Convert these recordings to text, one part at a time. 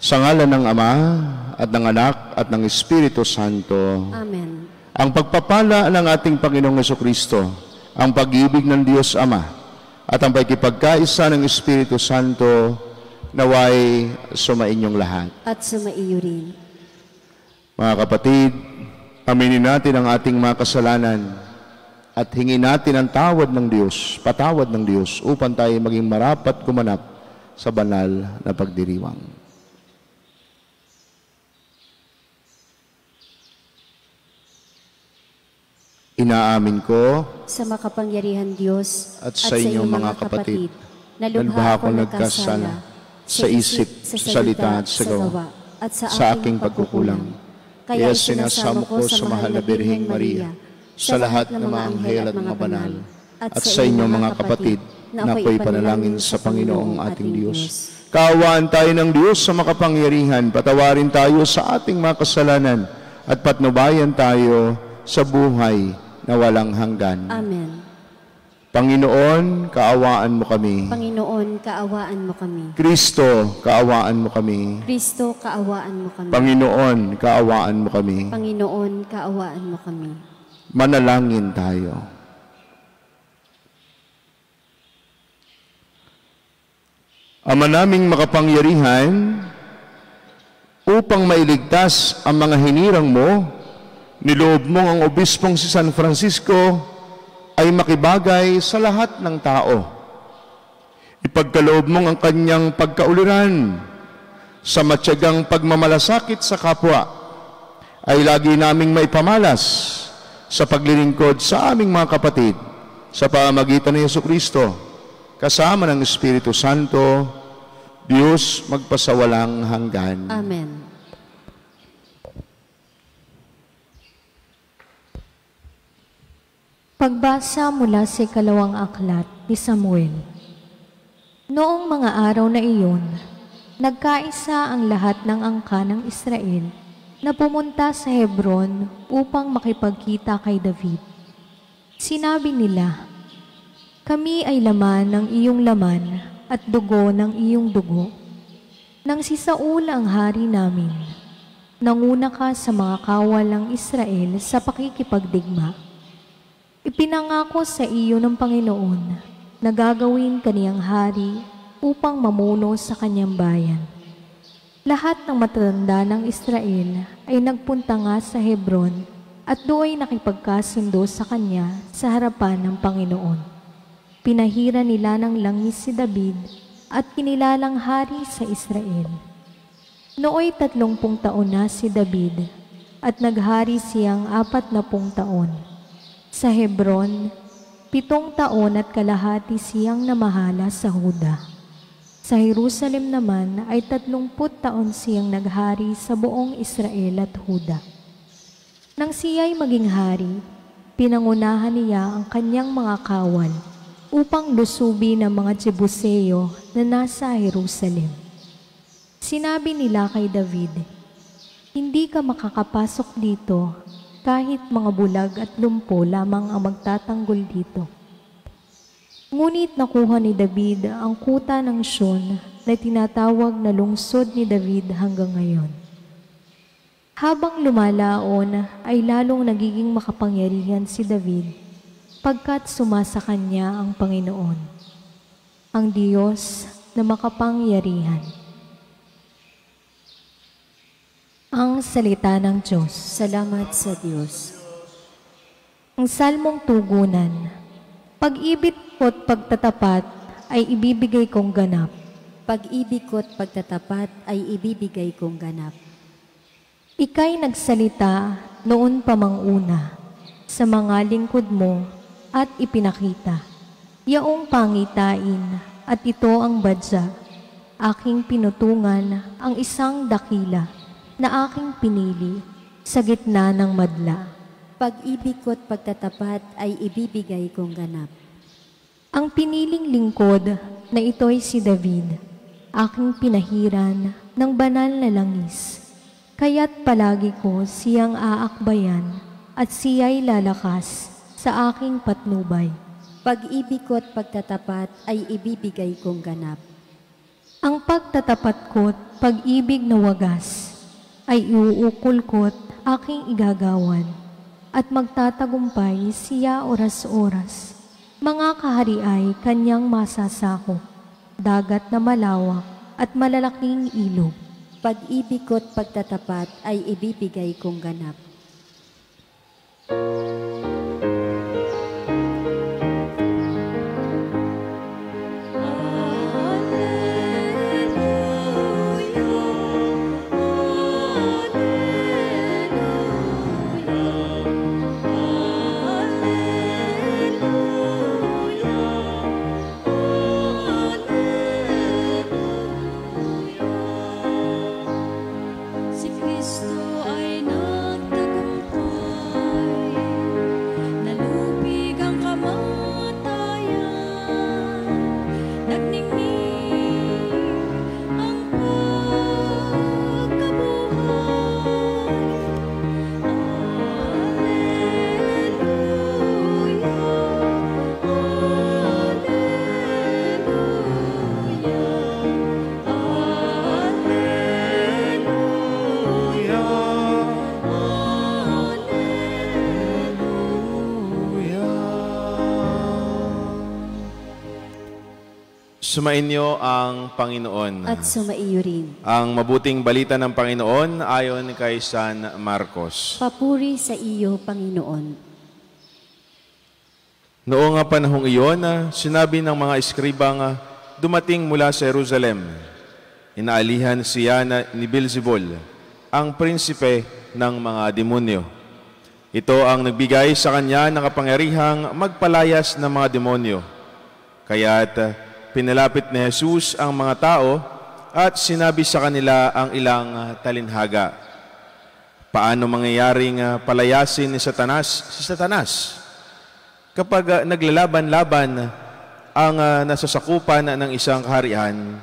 Sa ngalan ng Ama, at ng Anak, at ng Espiritu Santo. Amen. Ang pagpapala ng ating Panginoong Jesucristo, ang pag-ibig ng Diyos Ama, at ang pagkipagkaisa ng Espiritu Santo, naway sumainyong lahat. At sumaiyo rin. Mga kapatid, aminin natin ang ating mga kasalanan at hingin natin ang tawad ng Diyos, patawad ng Diyos, upang tayo maging marapat gumanap sa banal na pagdiriwang. Inaamin ko sa makapangyarihan Diyos at sa inyong mga kapatid, na lubha akong nagkasala sa isip, sa salita at sa gawa, at sa aking pagkukulang. Kaya sinasamo ko sa mahal na Birheng Maria, sa lahat ng mga anghel at mga banal, at sa inyong mga kapatid, na ako'y panalangin sa Panginoong ating Diyos. Kaawaan tayo ng Diyos sa makapangyarihan, patawarin tayo sa ating mga kasalanan, at patnubayan tayo sa buhay na walang hanggan. Amen. Panginoon, kaawaan mo kami. Panginoon, kaawaan mo kami. Kristo, kaawaan mo kami. Kristo, kaawaan mo kami. Panginoon, kaawaan mo kami. Panginoon, kaawaan mo kami. Manalangin tayo. Ama naming makapangyarihan, upang mailigtas ang mga hinirang mo, niloob mong ang obispong si San Francisco ay makibagay sa lahat ng tao. Ipagkaloob mong ang kanyang pagkauliran sa matyagang pagmamalasakit sa kapwa, ay lagi naming maipamalas sa paglilingkod sa aming mga kapatid sa pamamagitan ni Jesucristo, kasama ng Espiritu Santo, Diyos magpasawalang hanggan. Amen. Pagbasa mula sa ikalawang aklat ni Samuel. Noong mga araw na iyon, nagkaisa ang lahat ng angkan ng Israel na pumunta sa Hebron upang makipagkita kay David. Sinabi nila, "Kami ay laman ng iyong laman at dugo ng iyong dugo. Nang si Saul ang hari namin, nanguna ka sa mga kawal ng Israel sa pakikipagdigma. Ipinangako sa iyo ng Panginoon na gagawin kaniyang hari upang mamuno sa kanyang bayan. Lahat ng matatanda ng Israel ay nagpunta nga sa Hebron at doon ay nakipagkasundo sa kanya sa harapan ng Panginoon. Pinahira nila ng langis si David at kinilalang hari sa Israel. Nooy 30 taon na si David at naghari siyang 40 taon. Sa Hebron, 7 taon at kalahati siyang namahala sa Huda. Sa Jerusalem naman ay 30 taon siyang naghari sa buong Israel at Huda. Nang siya'y maging hari, pinangunahan niya ang kanyang mga kawal upang lusubi ng mga Jebuseo na nasa Jerusalem. Sinabi nila kay David, "Hindi ka makakapasok dito kahit mga bulag at lumpo lamang ang magtatanggol dito." Ngunit nakuha ni David ang kuta ng Sion na tinatawag na lungsod ni David hanggang ngayon. Habang lumalaon ay lalong nagiging makapangyarihan si David pagkat sumasa kanya ang Panginoon, ang Diyos na makapangyarihan. Ang salita ng Diyos. Salamat sa Diyos. Ang salmong tugunan. Pag-ibig ko't pagtatapat ay ibibigay kong ganap. Pag-ibig ko't pagtatapat ay ibibigay kong ganap. Ika'y nagsalita noon pa mang una sa mga lingkod mo at ipinakita. Yaong pangitain at ito ang badya. Aking pinutungan ang isang dakila na aking pinili sa gitna ng madla. Pag-ibig ko't pagtatapat ay ibibigay kong ganap. Ang piniling lingkod na ito'y si David, aking pinahiran ng banal na langis. Kaya't palagi ko siyang aakbayan at siya'y lalakas sa aking patnubay. Pag-ibig ko't pagtatapat ay ibibigay kong ganap. Ang pagtatapat ko't pag-ibig na wagas ay iuukol ko't aking igagawan at magtatagumpay siya oras-oras. Mga kahari ay kanyang masasakop, dagat na malawak at malalaking ilog. Pag-ibig ko't pagtatapat ay ibibigay kong ganap. Si Kristo ay nagtagumpay, nalupig ang kamatayan, nagningning ang pagkabuhay. Sumainyo ang Panginoon. At sumaiyo rin. Ang mabuting balita ng Panginoon ayon kay San Marcos. Papuri sa iyo, Panginoon. Noong panahong iyon, sinabi ng mga eskribang dumating mula sa Jerusalem. Inaalihan siya ni Beelzebul, ang prinsipe ng mga demonyo. Ito ang nagbigay sa kanya ng kapangyarihang magpalayas ng mga demonyo. Kaya't pinalapit ni Jesus ang mga tao at sinabi sa kanila ang ilang talinhaga. Paano mangyayaring palayasin si Satanas? Kapag naglalaban-laban ang nasasakupan ng isang kaharian,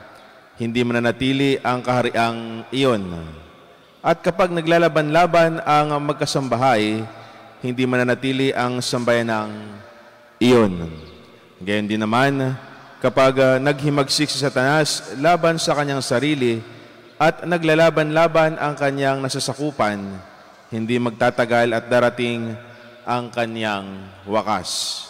hindi mananatili ang kahariang iyon. At kapag naglalaban-laban ang magkasambahay, hindi mananatili ang sambayanang iyon. Gayon din naman, kapag naghimagsik si Satanas laban sa kanyang sarili at naglalaban-laban ang kanyang nasasakupan, hindi magtatagal at darating ang kanyang wakas.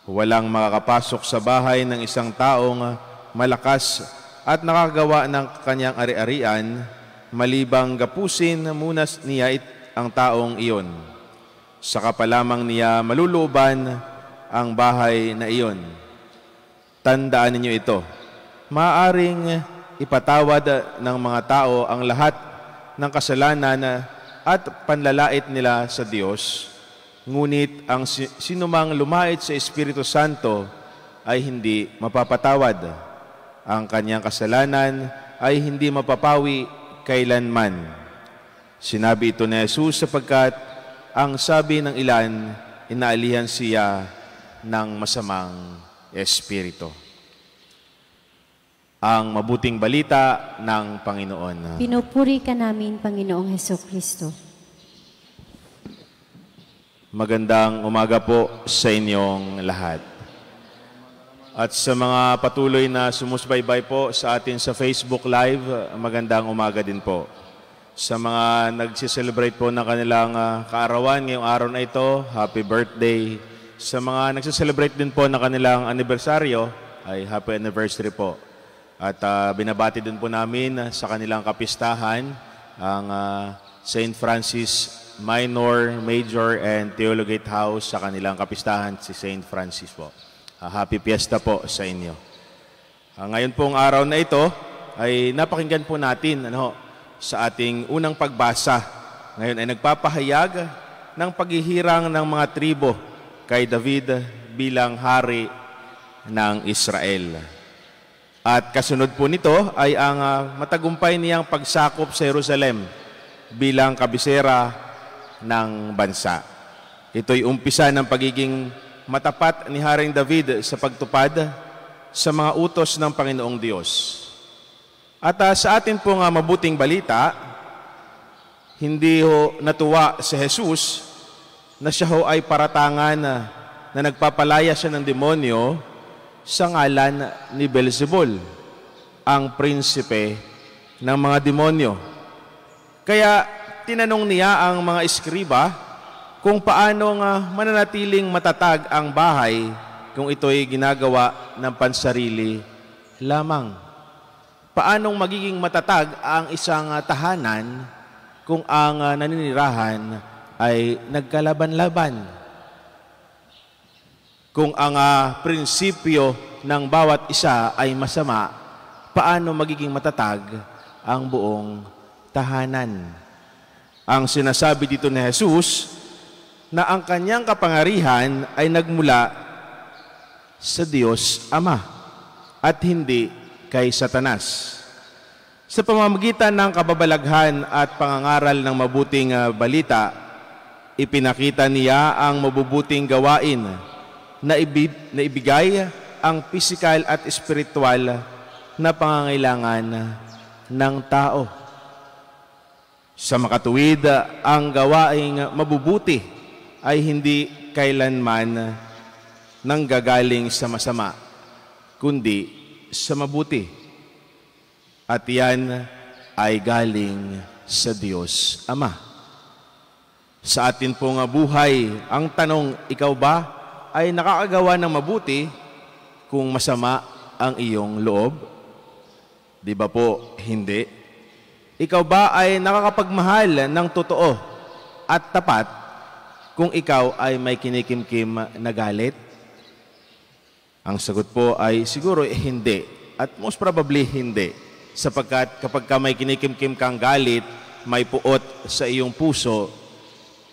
Walang makakapasok sa bahay ng isang taong malakas at nakagawa ng kanyang ari-arian, malibang gapusin muna niya ang taong iyon. Saka pa lamang niya maluluban ang bahay na iyon. Tandaan ninyo ito, maaaring ipatawad ng mga tao ang lahat ng kasalanan at panlalait nila sa Diyos, ngunit ang sinumang lumait sa Espiritu Santo ay hindi mapapatawad. Ang kanyang kasalanan ay hindi mapapawi kailanman. Sinabi ito ni Jesus sapagkat ang sabi ng ilan, inaalihan siya ng masamang Espiritu. Ang mabuting balita ng Panginoon. Pinupuri ka namin, Panginoong Hesukristo. Magandang umaga po sa inyong lahat. At sa mga patuloy na sumusubaybay po sa atin sa Facebook Live, magandang umaga din po. Sa mga nagsiselebrate po ng kanilang kaarawan ngayong araw na ito, happy birthday. Sa mga nagsiselebrate din po ng kanilang anibersaryo, ay happy anniversary po. At binabati din po namin sa kanilang kapistahan, ang St. Francis Minor, Major, and Theologate House sa kanilang kapistahan, si St. Francis po. Happy Fiesta po sa inyo. Ngayon pong araw na ito, ay napakinggan po natin sa ating unang pagbasa. Ngayon ay nagpapahayag ng paghihirang ng mga tribo kay David bilang hari ng Israel. At kasunod po nito ay ang matagumpay niyang pagsakop sa Jerusalem bilang kabisera ng bansa. Ito'y umpisa ng pagiging matapat ni Haring David sa pagtupad sa mga utos ng Panginoong Diyos. At sa atin pong mabuting balita, hindi ho natuwa si Jesus na siya ho ay paratangan na nagpapalaya siya ng demonyo sa ngalan ni Beelzebul. ang prinsipe ng mga demonyo. Kaya tinanong niya ang mga eskriba kung paano nga mananatiling matatag ang bahay kung ito'y ginagawa ng pansarili lamang. Paanong magiging matatag ang isang tahanan kung ang naninirahan ay nagkalaban-laban? Kung ang prinsipyo ng bawat isa ay masama, paano magiging matatag ang buong tahanan? Ang sinasabi dito ni Jesus na ang kanyang kapangyarihan ay nagmula sa Diyos Ama at hindi kay Satanas. Sa pamamagitan ng kababalaghan at pangangaral ng mabuting balita, ipinakita niya ang mabubuting gawain na ibigay ang pisikal at espiritual na pangangailangan ng tao. Sa makatuwid, ang gawaing mabubuti ay hindi kailanman nanggagaling sa masama, kundi sa mabuti. At yan ay galing sa Diyos Ama. Sa atin pong buhay, ang tanong, ikaw ba ay nakakagawa ng mabuti kung masama ang iyong loob? Di ba po, hindi? Ikaw ba ay nakakapagmahal ng totoo at tapat kung ikaw ay may kinikimkim na galit? Ang sagot po ay siguro hindi. At most probably hindi. Sapagkat kapag ka may kinikimkim kang galit, may puot sa iyong puso,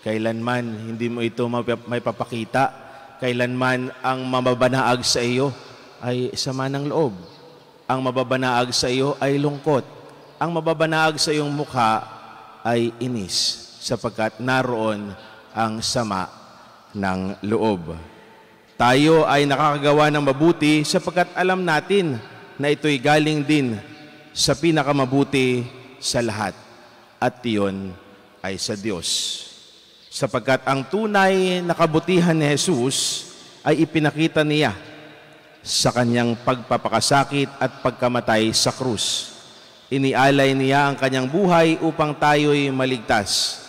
kailanman hindi mo ito may papakita. Kailanman ang mababanaag sa iyo ay sama ng loob. Ang mababanaag sa iyo ay lungkot. Ang mababanaag sa iyong mukha ay inis, sapagkat naroon ang sama ng loob. Tayo ay nakakagawa ng mabuti sapagkat alam natin na ito'y galing din sa pinakamabuti sa lahat, at iyon ay sa Diyos. Sapagkat ang tunay na kabutihan ni Jesus ay ipinakita niya sa kanyang pagpapakasakit at pagkamatay sa krus. Inialay niya ang kanyang buhay upang tayo'y maligtas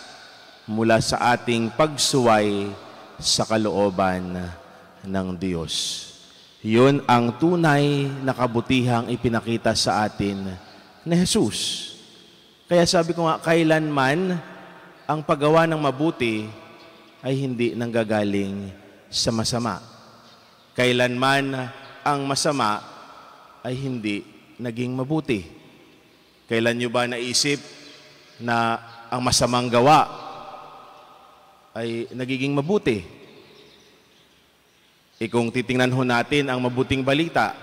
mula sa ating pagsuway sa kalooban ng Diyos. Yun ang tunay na kabutihang ipinakita sa atin ni Jesus. Kaya sabi ko nga, kailanman ang paggawa ng mabuti ay hindi nanggagaling sa masama. Kailanman ang masama ay hindi naging mabuti. Kailan nyo ba naisip na ang masamang gawa ay nagiging mabuti? Kung titingnan ho natin ang mabuting balita,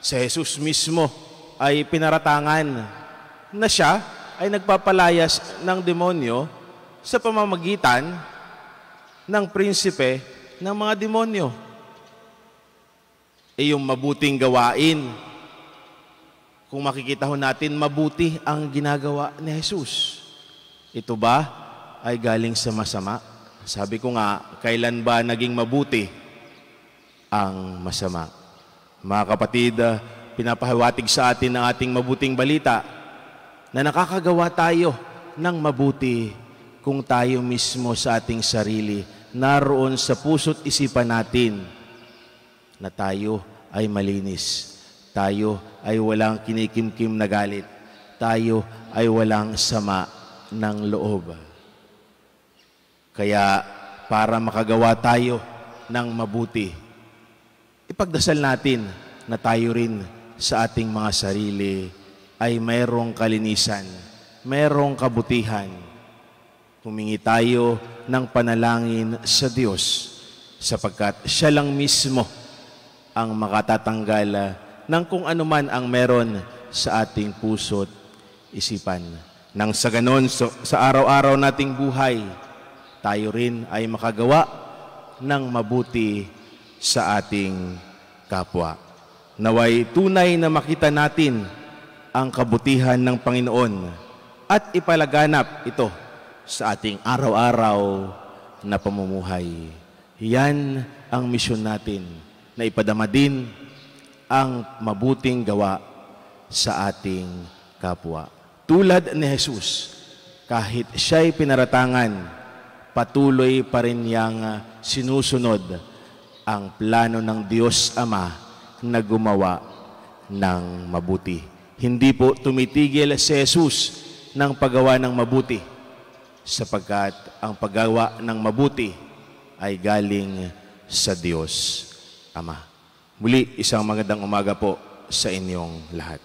si Jesus mismo ay pinaratangan na siya ay nagpapalayas ng demonyo sa pamamagitan ng prinsipe ng mga demonyo. Yung mabuting gawain, kung makikita ho natin, mabuti ang ginagawa ni Jesus. Ito ba ay galing sa masama? Sabi ko nga, kailan ba naging mabuti ang masama? Mga kapatid, pinapahiwatig sa atin ng ating mabuting balita na nakakagawa tayo ng mabuti kung tayo mismo sa ating sarili naroon sa puso't isipan natin na tayo ay malinis. Tayo ay walang kinikimkim na galit. Tayo ay walang sama ng loob. Kaya para makagawa tayo ng mabuti, ipagdasal natin na tayo rin sa ating mga sarili ay mayroong kalinisan, mayroong kabutihan. Humingi tayo ng panalangin sa Diyos sapagkat siya lang mismo ang makatatanggal ng kung anuman ang meron sa ating puso't isipan. Nang sa ganon, sa araw-araw nating buhay, tayo rin ay makagawa ng mabuti sa ating kapwa. Naway tunay na makita natin ang kabutihan ng Panginoon at ipalaganap ito sa ating araw-araw na pamumuhay. Yan ang misyon natin, na ipadama din ang mabuting gawa sa ating kapwa. Tulad ni Jesus, kahit siya'y pinaratangan, patuloy pa rin niyang sinusunod ang plano ng Diyos Ama na gumawa ng mabuti. Hindi po tumitigil si Jesus ng paggawa ng mabuti, sapagkat ang paggawa ng mabuti ay galing sa Diyos Ama. Muli, isang magandang umaga po sa inyong lahat.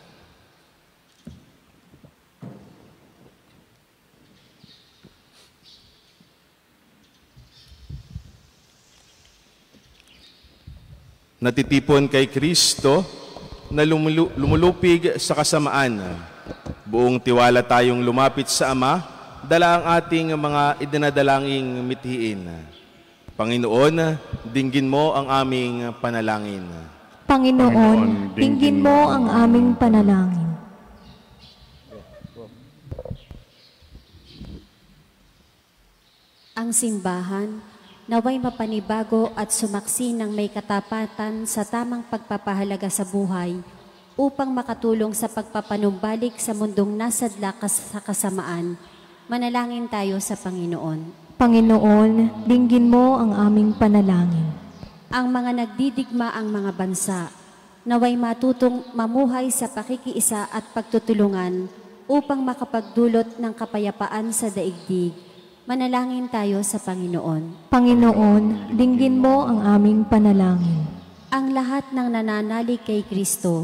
Natitipon kay Kristo na lumulupig sa kasamaan. Buong tiwala tayong lumapit sa Ama, dala ang ating mga idinadalangin mithiin. Panginoon, dinggin mo ang aming panalangin. Panginoon, dinggin mo ang aming panalangin. Ang simbahan, naway mapanibago at sumaksi ng may katapatan sa tamang pagpapahalaga sa buhay upang makatulong sa pagpapanumbalik sa mundong nasadla sa kasamaan. Manalangin tayo sa Panginoon. Panginoon, dinggin mo ang aming panalangin. Ang mga nagdidigma ang mga bansa, naway matutong mamuhay sa pakikiisa at pagtutulungan upang makapagdulot ng kapayapaan sa daigdig. Manalangin tayo sa Panginoon. Panginoon, dinggin mo ang aming panalangin. Ang lahat ng nananalig kay Kristo,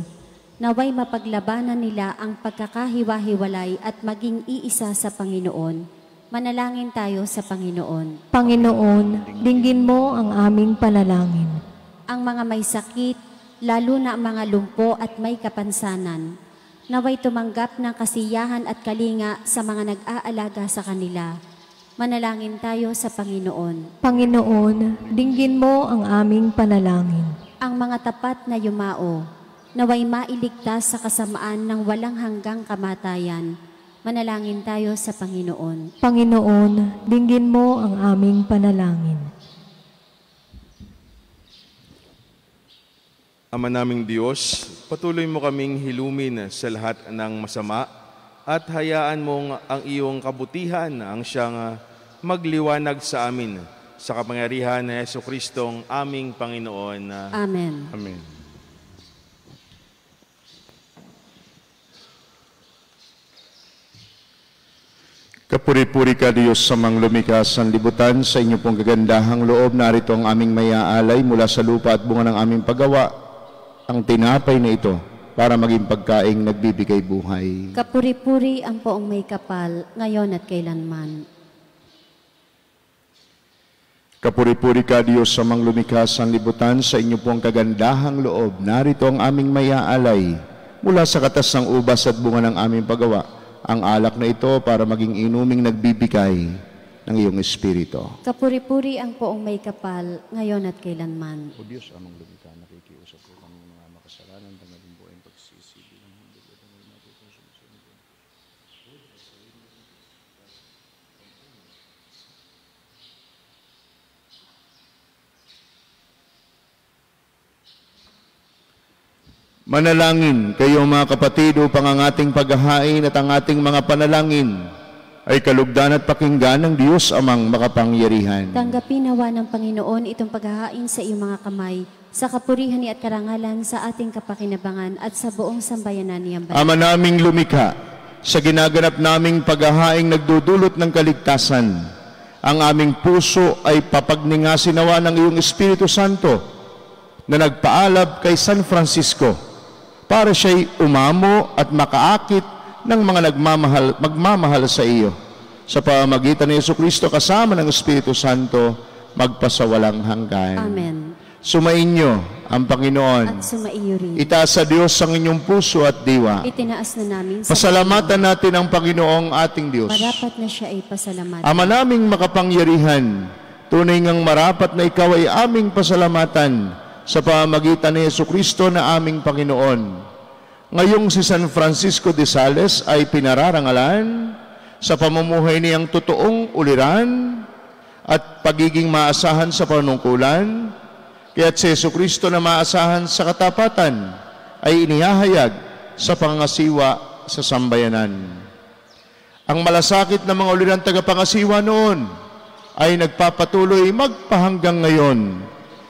naway mapaglabanan nila ang pagkakahiwa-hiwalay at maging iisa sa Panginoon. Manalangin tayo sa Panginoon. Panginoon, dinggin mo ang aming panalangin. Ang mga may sakit, lalo na ang mga lumpo at may kapansanan, naway tumanggap ng kasiyahan at kalinga sa mga nag-aalaga sa kanila. Manalangin tayo sa Panginoon. Panginoon, dinggin mo ang aming panalangin. Ang mga tapat na yumao, naway mailigtas sa kasamaan ng walang hanggang kamatayan. Manalangin tayo sa Panginoon. Panginoon, dinggin mo ang aming panalangin. Ama naming Diyos, patuloy mo kaming hilumin sa lahat ng masama at hayaan mong ang iyong kabutihan ang siyang magliwanag sa amin sa kapangyarihan ni Jesucristong aming Panginoon. Amen. Amen. Kapuri-puri ka Diyos sa lumikha sa libutan, sa inyo pong gagandahang loob, narito ang aming mayaalay mula sa lupa at bunga ng aming paggawa, ang tinapay na ito, para maging pagkaing nagbibigay buhay. Kapuri-puri ang poong may kapal, ngayon at kailanman. Kapuri-puri ka Diyos sa lumikha sa libutan, sa inyo pong kagandahang loob, narito ang aming mayaalay mula sa katas ng ubas at bunga ng aming paggawa, ang alak na ito para maging inuming nagbibigay ng iyong Espiritu. Kapuri-puri ang poong may kapal, ngayon at kailanman. O Diyos, amang lumikha, nakikiusap ko ng mga makasalanan, tangaling buhay pagsisisi ng hindi ko ng natutunan sa inyo. Manalangin kayo mga kapatid upang ang ating paghahain at ang ating mga panalangin ay kalugdan at pakinggan ng Diyos amang makapangyarihan. Tanggapin nawa ng Panginoon itong paghahain sa iyong mga kamay, sa kapurihan ni at karangalan sa ating kapakinabangan at sa buong sambayanan niyang banal. Ama naming lumikha, sa ginaganap naming paghahaing nagdudulot ng kaligtasan, ang aming puso ay papagningasin nawa ng iyong Espiritu Santo na nagpaalab kay San Francisco para siya'y umamo at makaakit ng mga magmamahal sa iyo. Sa pamamagitan ni Jesucristo kasama ng Espiritu Santo, magpasawalang hanggan. Amen. Sumainyo ang Panginoon. At sumaiyo rin. Itaas sa Diyos ang inyong puso at diwa. Itinaas na namin sa Pasalamatan natin ang Panginoong ating Diyos. marapat na siya ay pasalamatan. Ama naming makapangyarihan, tunay ngang marapat na ikaw ay aming pasalamatan sa pamamagitan ni Jesucristo na aming Panginoon. Ngayong si San Francisco de Sales ay pinararangalan sa pamumuhay niyang totoong uliran at pagiging maasahan sa panungkulan, kaya't si Jesucristo na maasahan sa katapatan ay inihahayag sa pangasiwa sa sambayanan. Ang malasakit na mga ulirang tagapangasiwa noon ay nagpapatuloy magpahanggang ngayon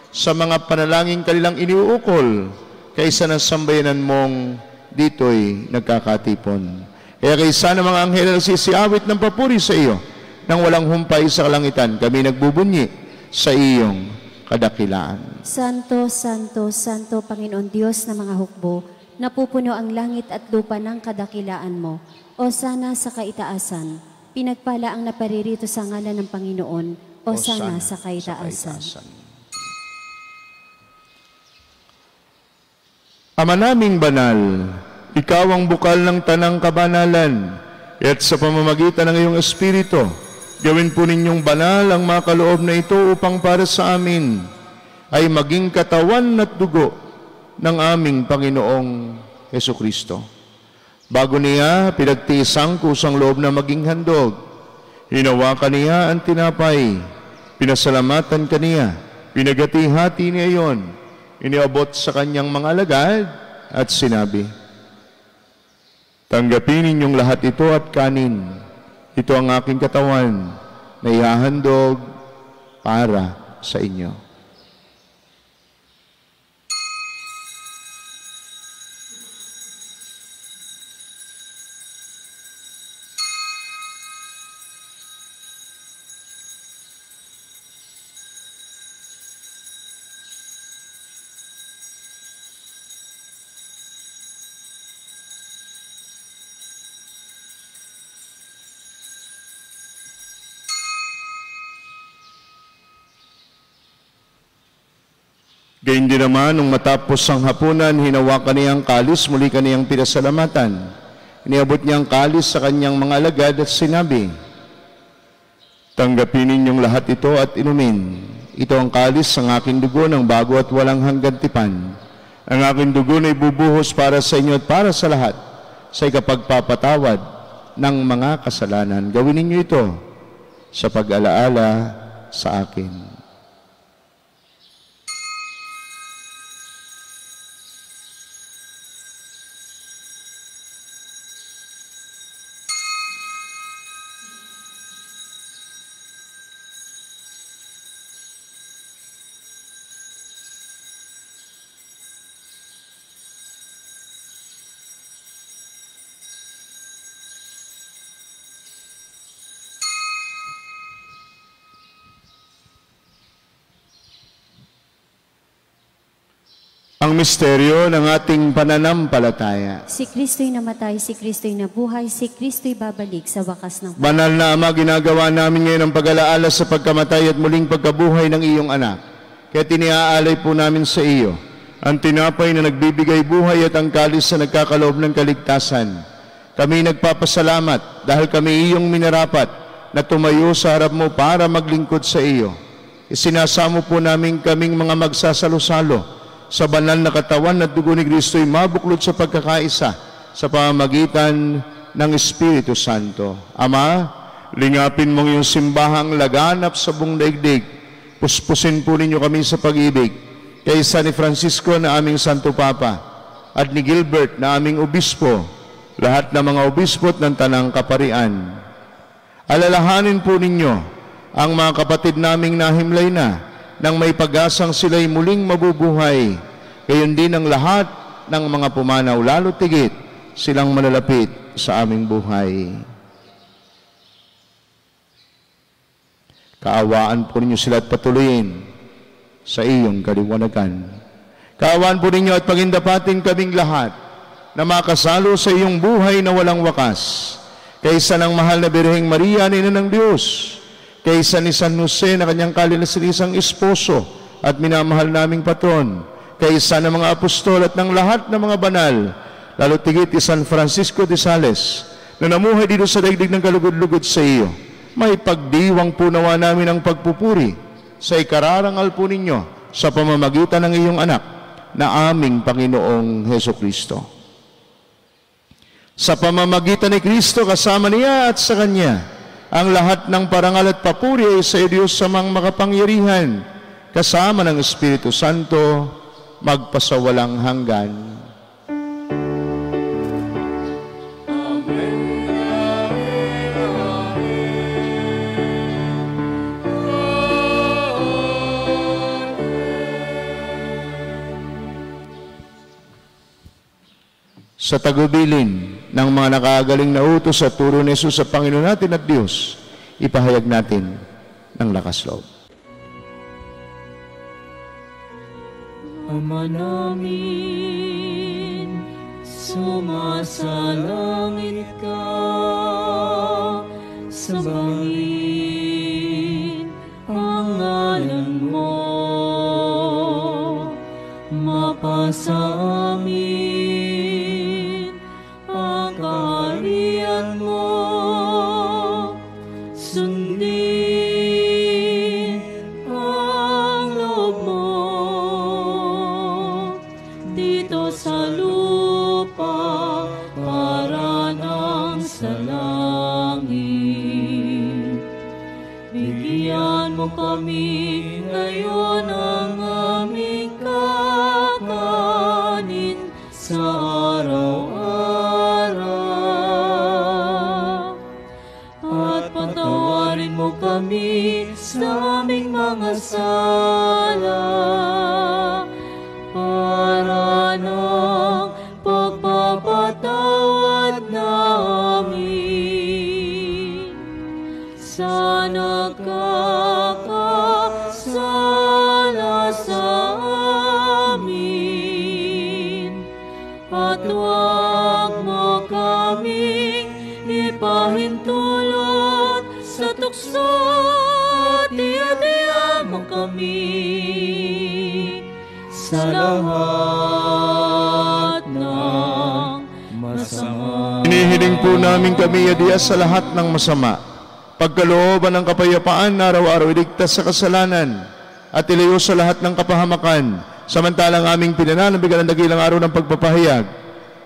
sa mga panalangin kanilang iniuukol kaysa ng sambayanan mong dito'y nagkakatipon. Kaya kaysa ng mga anghel na nagsisiawit ng papuri sa iyo, nang walang humpay sa kalangitan, kami nagbubunyi sa iyong kadakilaan. Santo, Santo, Santo, Panginoon Diyos ng mga hukbo, napupuno ang langit at lupa ng kadakilaan mo. O sana sa kaitaasan, pinagpala ang naparirito sa ngalan ng Panginoon. O sana sa kaitaasan. Ama naming banal, ikaw ang bukal ng tanang kabanalan, at sa pamamagitan ng iyong Espiritu, gawin po ninyong banal ang mga kaloob na ito upang para sa amin ay maging katawan at dugo ng aming Panginoong Hesukristo. Bago niya pinagtiisang kusang loob na maging handog, hinawakan niya ang tinapay, pinasalamatan kaniya, pinagati-hati niya iyon, iniabot sa kanyang mga alagad at sinabi, "Tanggapin ninyong lahat ito at kanin. Ito ang aking katawan na ihahandog para sa inyo." Gayun din naman, nung matapos ang hapunan, hinawakan niya ang kalis, muli kaniyang pinasalamatan. Iniabot niya ang kalis sa kanyang mga alagad at sinabi, "Tanggapin ninyong lahat ito at inumin. Ito ang kalis ng aking dugo ng bago at walang hanggan tipan. Ang aking dugo na ibubuhos para sa inyo at para sa lahat sa ikapagpapatawad ng mga kasalanan. Gawin ninyo ito sa pag-alaala sa akin." Ang misteryo ng ating pananampalataya. Si Kristo'y namatay, si Kristo'y nabuhay, si Kristo'y babalik sa wakas ng Banal na Ama, ginagawa namin ngayon ang pag-alaala sa pagkamatay at muling pagkabuhay ng iyong anak. Kaya tiniaalay po namin sa iyo ang tinapay na nagbibigay buhay at ang kalis na nagkakaloob ng kaligtasan. Kami nagpapasalamat dahil kami iyong minarapat na tumayo sa harap mo para maglingkod sa iyo. Isinasamo po namin kaming mga magsasalo-salo sa banal na katawan at dugo ni Kristo'y mabuklod sa pagkakaisa sa pamamagitan ng Espiritu Santo. Ama, lingapin mong iyong simbahang laganap sa buong daigdig. Puspusin po ninyo kami sa pag-ibig. Kaysa ni Francisco na aming Santo Papa at ni Gilbert na aming obispo, lahat ng mga obispo at ng tanang kaparian. Alalahanin po ninyo ang mga kapatid naming nahimlay na nang may pag-asang sila'y muling mabubuhay, gayon din ang lahat ng mga pumanaw, lalo tigit silang malalapit sa aming buhay. Kaawaan po ninyo sila at patuloyin sa iyong kaliwanagan. Kaawaan po ninyo at pagindapating kaming lahat na makasalo sa iyong buhay na walang wakas, kaysa ng mahal na Birheng Maria, Ina ng Diyos, kaysa ni San Jose na kanyang kalinasan esposo at minamahal naming patron, kaysa ng mga apostol at ng lahat ng mga banal, lalo tigit ni San Francisco de Sales, na namuhay dito sa daigdig ng kalugod-lugod sa iyo. May pagdiwang po nawa namin ang pagpupuri sa ikararangal po ninyo sa pamamagitan ng iyong anak na aming Panginoong Hesukristo. Sa pamamagitan ni Kristo, kasama niya at sa Kanya, ang lahat ng parangal at papuri ay sa Diyos sa mga makapangyarihan, kasama ng Espiritu Santo, magpasawalang hanggan. sa tagubilin ng mga nakagaling na utos at turo ni Jesus sa Panginoon natin at Diyos, ipahayag natin ng lakas loob. Ama namin, sumasalangit ka, sambahin ang ngalan mo, mapasa amin ang kaharian mo, sundin ang loob mo dito sa lupa para nang sa langit. Bigyan mo kami ngayon ang aming kakanin sa araw-araw. At patawarin mo kami sa aming mga sala para ng pagpapatawad namin sa nagkakasala sa amin. At huwag mo kaming ipahintulot sa tukso, at iadya mo kami sa lahat ng masama. Hinihiling po namin kami adiya sa lahat ng masama, pagkalooban ng kapayapaan na araw-araw iligtas sa kasalanan at ilayo sa lahat ng kapahamakan, samantalang aming pinananabigan ang dakilang araw ng pagpapahayag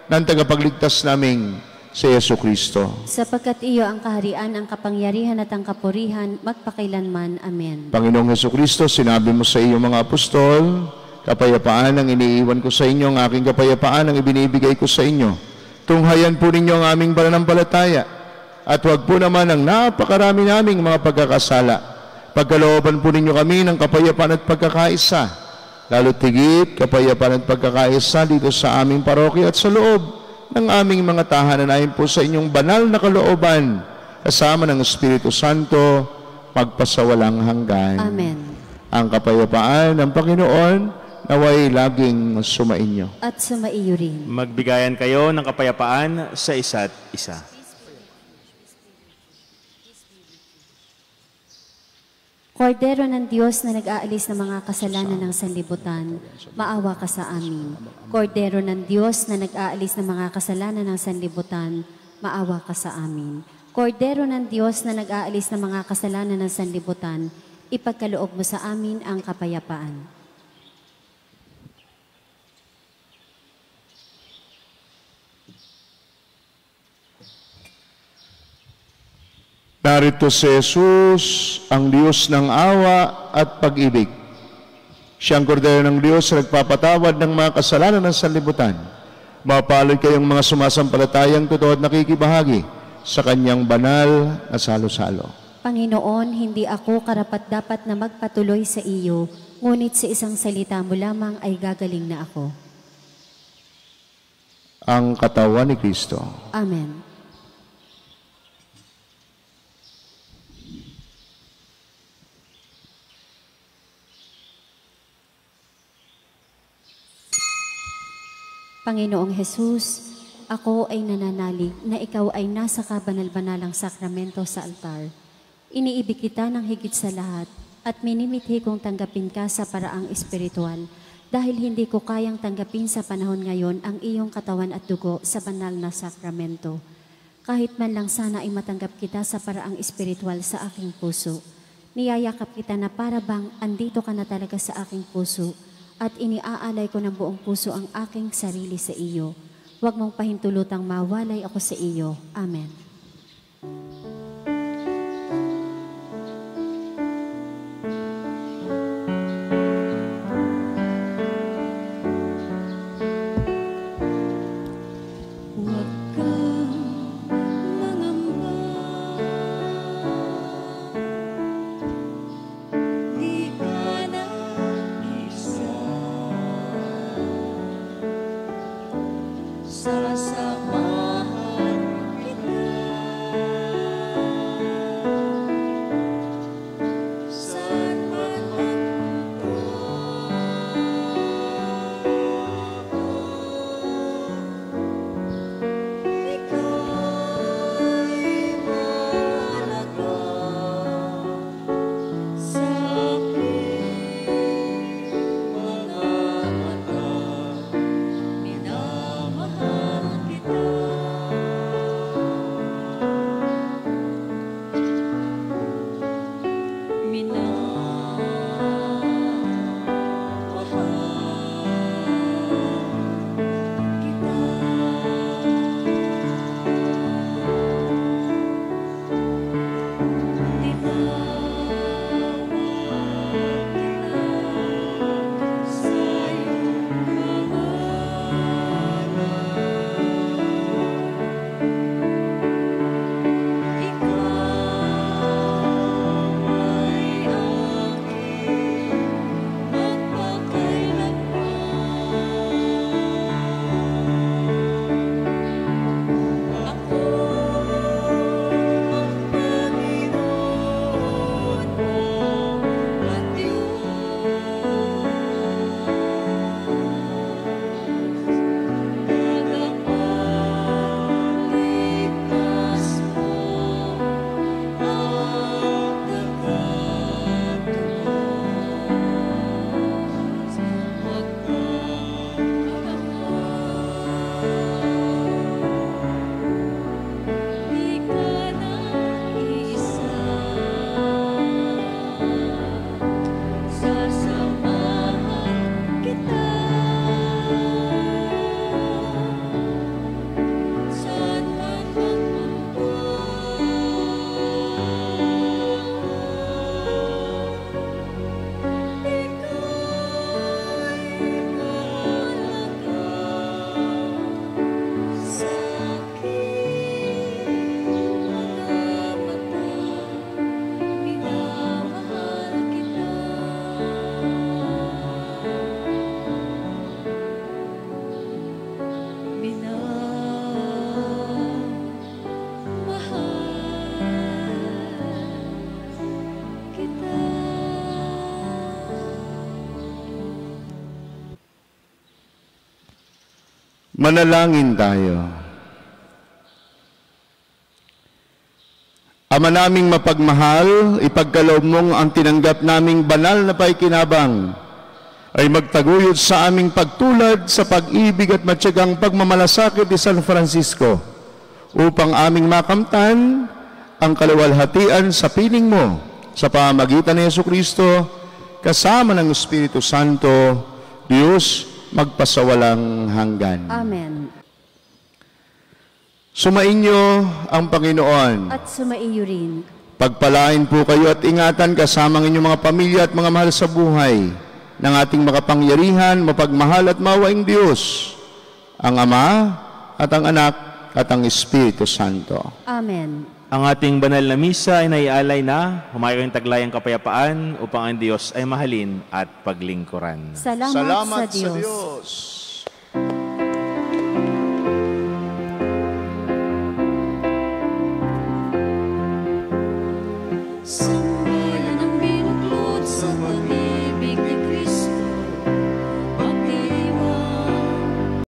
ng tagapagligtas naming si Yesu Kristo. Sapagkat iyo ang kaharian, ang kapangyarihan at ang kapurihan, magpakailanman. Amen. Panginoong Yesu Kristo, sinabi mo sa iyong mga apostol, kapayapaan ang iniiwan ko sa inyo, ang aking kapayapaan ang ibinibigay ko sa inyo. Tunghayan po ninyo ang aming pananampalataya, at huwag po naman ang napakarami naming mga pagkakasala. Pagkalooban po ninyo kami ng kapayapaan at pagkakaisa, lalo tigit kapayapaan at pagkakaisa dito sa aming parokya at sa loob ng aming mga tahanan ayon po sa inyong banal na kalooban, kasama ng Espiritu Santo, magpasawalang hanggan. Amen. Ang kapayapaan ng Panginoon naway laging sumainyo. At sumaiyo rin. Magbigayan kayo ng kapayapaan sa isa't isa. Kordero ng Diyos na nag-aalis ng mga kasalanan ng sanlibutan, maawa ka sa amin. Kordero ng Diyos na nag-aalis ng mga kasalanan ng sanlibutan, maawa ka sa amin. Kordero ng Diyos na nag-aalis ng mga kasalanan ng sanlibutan, ipagkaloob mo sa amin ang kapayapaan. Narito si Jesus, ang Diyos ng awa at pag-ibig. Siyang kordero ng Diyos na nagpapatawad ng mga kasalanan ng sanlibutan. Mapalad kayong mga sumasampalatayang totoo at nakikibahagi sa kanyang banal na salo-salo. Panginoon, hindi ako karapat-dapat na magpatuloy sa iyo, ngunit sa isang salita mo lamang ay gagaling na ako. Ang katawan ni Kristo. Amen. Panginoong Jesus, ako ay nananalig na ikaw ay nasa kabanal-banalang sakramento sa altar. Iniibig kita ng higit sa lahat at minimithi kong tanggapin ka sa paraang espiritual dahil hindi ko kayang tanggapin sa panahon ngayon ang iyong katawan at dugo sa banal na sakramento. Kahit man lang sana ay matanggap kita sa paraang espiritual sa aking puso. Niyayakap kita na para bang andito ka na talaga sa aking puso at iniaalay ko ng buong puso ang aking sarili sa iyo. Huwag mong pahintulutang mawalay ako sa iyo. Amen. Huwag kang mangamba, di ka nag-isa. Sa Manalangin tayo. Ama naming mapagmahal, ipagkaloob mong ang tinanggap naming banal na paikinabang ay magtaguyod sa aming pagtulad sa pag-ibig at matyagang pagmamalasakit ni San Francisco upang aming makamtan ang kaluwalhatian sa piling mo sa pamamagitan ni Jesucristo kasama ng Espiritu Santo, Diyos magpasawalang hanggan. Amen. Sumainyo ang Panginoon. At sumaiyo rin. Pagpalain po kayo at ingatan kasama ng inyong mga pamilya at mga mahal sa buhay ng ating makapangyarihan, mapagmahal at mawaing Diyos, ang Ama at ang Anak at ang Espiritu Santo. Amen. Ang ating banal na misa ay naialay na, humayo kayong taglayang kapayapaan upang ang Diyos ay mahalin at paglingkuran. Salamat sa Diyos. Sa